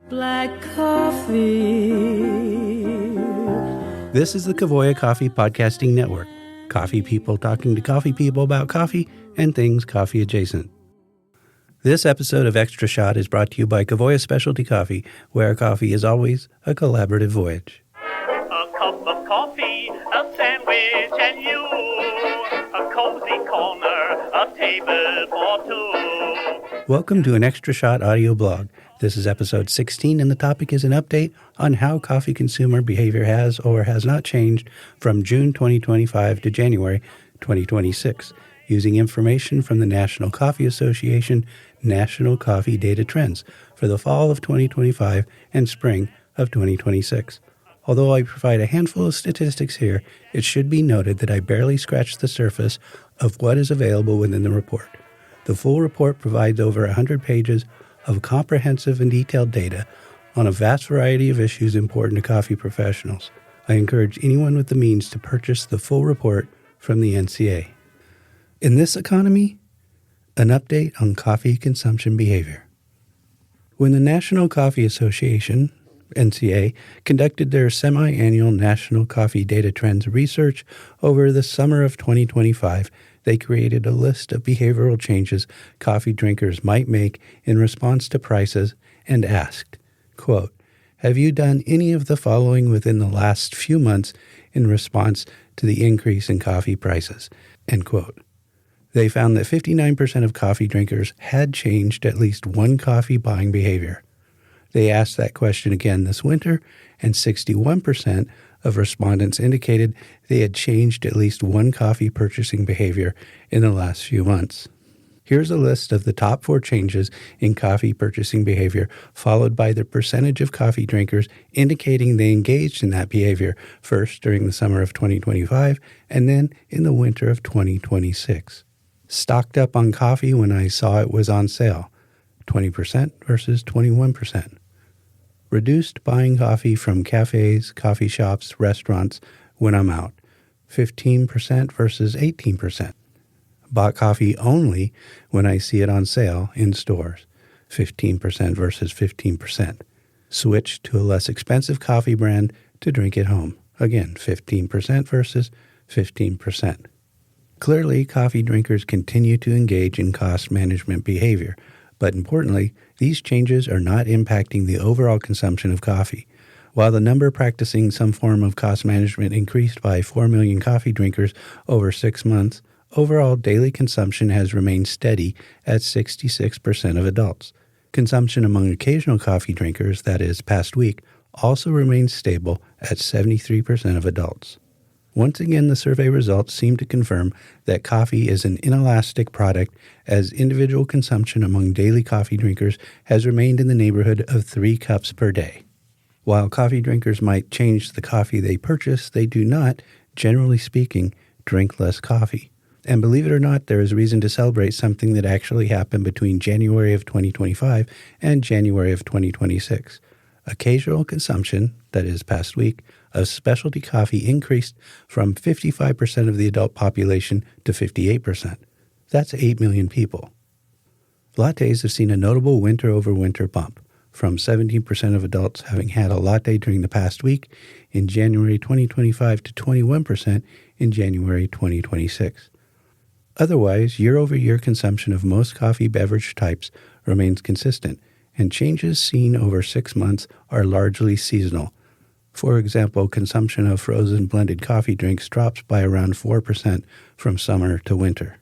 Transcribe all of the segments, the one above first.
Black coffee. This is the Kavoya Coffee Podcasting Network. Coffee people talking to coffee people about coffee and things coffee adjacent. This episode of Extra Shot is brought to you by Kavoya Specialty Coffee, where coffee is always a collaborative voyage. A cup of coffee, a sandwich, and you. A cozy corner, a table for two. Welcome to an Extra Shot audio blog. This is episode 16, and the topic is an update on how coffee consumer behavior has or has not changed from June 2025 to January 2026, using information from the National Coffee Association National Coffee Data Trends for the fall of 2025 and spring of 2026. Although I provide a handful of statistics here, it should be noted that I barely scratched the surface of what is available within the report. The full report provides over 100 pages of comprehensive and detailed data on a vast variety of issues important to coffee professionals. I encourage anyone with the means to purchase the full report from the NCA. In this economy, an update on coffee consumption behavior. When the National Coffee Association, NCA, conducted their semi-annual National Coffee Data Trends research over the summer of 2025, they created a list of behavioral changes coffee drinkers might make in response to prices and asked, quote, "Have you done any of the following within the last few months in response to the increase in coffee prices?" End quote. They found that 59% of coffee drinkers had changed at least one coffee buying behavior. They asked that question again this winter, and 61% of respondents indicated they had changed at least one coffee purchasing behavior in the last few months. Here's a list of the top 4 changes in coffee purchasing behavior, followed by the percentage of coffee drinkers indicating they engaged in that behavior, first during the summer of 2025 and then in the winter of 2026. Stocked up on coffee when I saw it was on sale, 20% versus 21%. Reduced buying coffee from cafes, coffee shops, restaurants when I'm out, 15% versus 18%. Bought coffee only when I see it on sale in stores, 15% versus 15%. Switched to a less expensive coffee brand to drink at home, again, 15% versus 15%. Clearly, coffee drinkers continue to engage in cost management behavior, but importantly, these changes are not impacting the overall consumption of coffee. While the number practicing some form of cost management increased by 4 million coffee drinkers over 6 months, overall daily consumption has remained steady at 66% of adults. Consumption among occasional coffee drinkers, that is, past week, also remains stable at 73% of adults. Once again, the survey results seem to confirm that coffee is an inelastic product, as individual consumption among daily coffee drinkers has remained in the neighborhood of 3 cups per day. While coffee drinkers might change the coffee they purchase, they do not, generally speaking, drink less coffee. And believe it or not, there is reason to celebrate something that actually happened between January of 2025 and January of 2026. Occasional consumption, that is past week, of specialty coffee increased from 55% of the adult population to 58%. That's 8 million people. Lattes have seen a notable winter-over-winter bump, from 17% of adults having had a latte during the past week in January 2025 to 21% in January 2026. Otherwise, year-over-year consumption of most coffee beverage types remains consistent, and changes seen over 6 months are largely seasonal. For example, consumption of frozen blended coffee drinks drops by around 4% from summer to winter.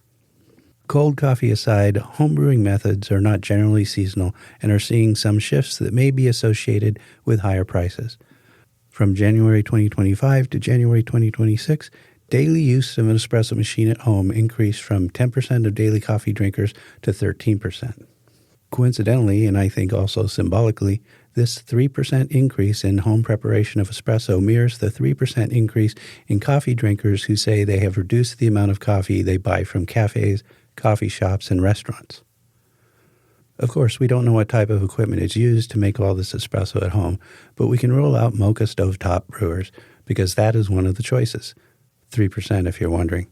Cold coffee aside, homebrewing methods are not generally seasonal and are seeing some shifts that may be associated with higher prices. From January 2025 to January 2026, daily use of an espresso machine at home increased from 10% of daily coffee drinkers to 13%. Coincidentally, and I think also symbolically, this 3% increase in home preparation of espresso mirrors the 3% increase in coffee drinkers who say they have reduced the amount of coffee they buy from cafes, coffee shops, and restaurants. Of course, we don't know what type of equipment is used to make all this espresso at home, but we can rule out mocha stovetop brewers because that is one of the choices. 3% if you're wondering.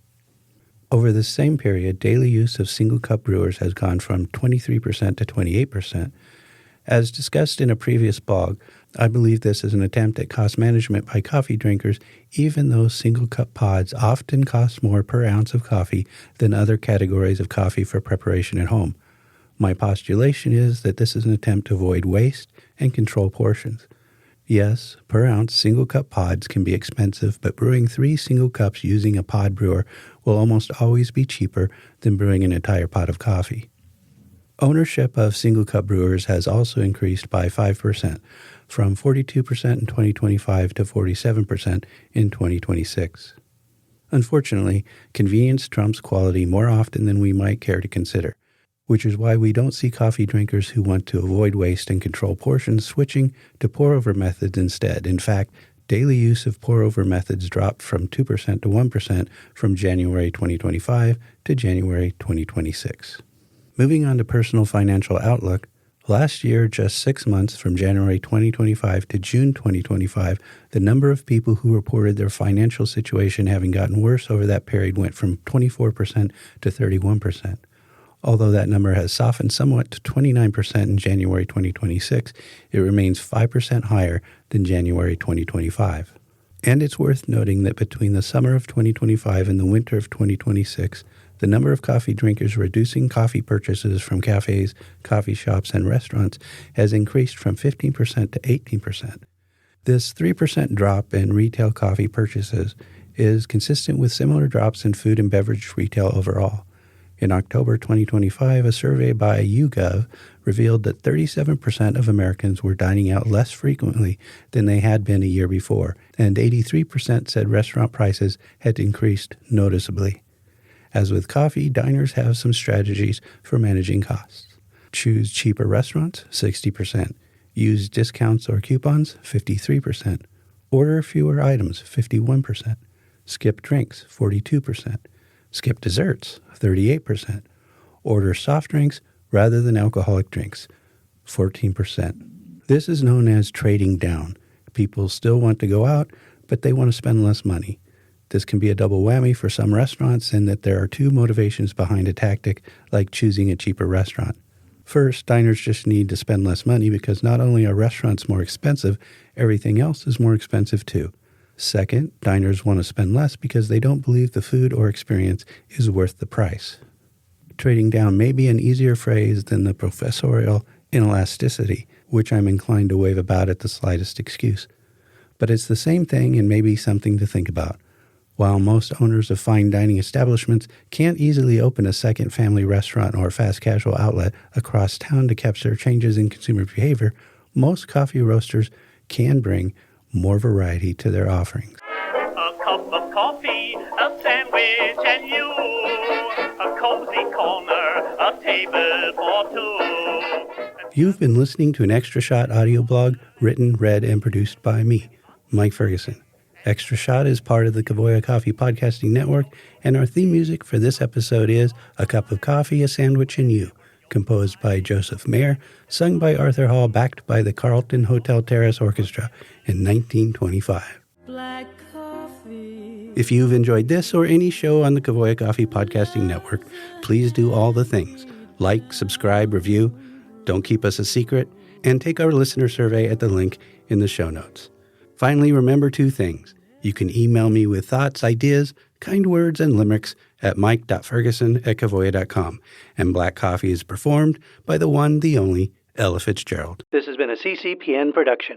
Over this same period, daily use of single-cup brewers has gone from 23% to 28%. As discussed in a previous blog, I believe this is an attempt at cost management by coffee drinkers, even though single-cup pods often cost more per ounce of coffee than other categories of coffee for preparation at home. My postulation is that this is an attempt to avoid waste and control portions. Yes, per ounce single-cup pods can be expensive, but brewing 3 single cups using a pod brewer will almost always be cheaper than brewing an entire pot of coffee. Ownership of single-cup brewers has also increased by 5%, from 42% in 2025 to 47% in 2026. Unfortunately, convenience trumps quality more often than we might care to consider, which is why we don't see coffee drinkers who want to avoid waste and control portions switching to pour-over methods instead. In fact, daily use of pour-over methods dropped from 2% to 1% from January 2025 to January 2026. Moving on to personal financial outlook, last year, just 6 months from January 2025 to June 2025, the number of people who reported their financial situation having gotten worse over that period went from 24% to 31%. Although that number has softened somewhat to 29% in January 2026, it remains 5% higher than January 2025. And it's worth noting that between the summer of 2025 and the winter of 2026, the number of coffee drinkers reducing coffee purchases from cafes, coffee shops, and restaurants has increased from 15% to 18%. This 3% drop in retail coffee purchases is consistent with similar drops in food and beverage retail overall. In October 2025, a survey by YouGov revealed that 37% of Americans were dining out less frequently than they had been a year before, and 83% said restaurant prices had increased noticeably. As with coffee, diners have some strategies for managing costs. Choose cheaper restaurants, 60%. Use discounts or coupons, 53%. Order fewer items, 51%. Skip drinks, 42%. Skip desserts, 38%. Order soft drinks rather than alcoholic drinks, 14%. This is known as trading down. People still want to go out, but they want to spend less money. This can be a double whammy for some restaurants in that there are 2 motivations behind a tactic like choosing a cheaper restaurant. First, diners just need to spend less money because not only are restaurants more expensive, everything else is more expensive too. Second, diners want to spend less because they don't believe the food or experience is worth the price. Trading down may be an easier phrase than the professorial inelasticity, which I'm inclined to wave about at the slightest excuse. But it's the same thing and maybe something to think about. While most owners of fine dining establishments can't easily open a second family restaurant or fast casual outlet across town to capture changes in consumer behavior, most coffee roasters can bring more variety to their offerings. A cup of coffee, a sandwich, and you. A cozy corner, a table for 2. You've been listening to an Extra Shot audio blog written, read, and produced by me, Mike Ferguson. Extra Shot is part of the Kavoya Coffee Podcasting Network, and our theme music for this episode is A Cup of Coffee, a Sandwich, and You, composed by Joseph Mayer, sung by Arthur Hall, backed by the Carlton Hotel Terrace Orchestra in 1925. Black coffee. If you've enjoyed this or any show on the Kavoya Coffee Podcasting Network, please do all the things. Like, subscribe, review, don't keep us a secret, and take our listener survey at the link in the show notes. Finally, remember 2 things. You can email me with thoughts, ideas, kind words, and limericks at mike.ferguson@kavoya.com. And Black Coffee is performed by the one, the only, Ella Fitzgerald. This has been a CCPN production.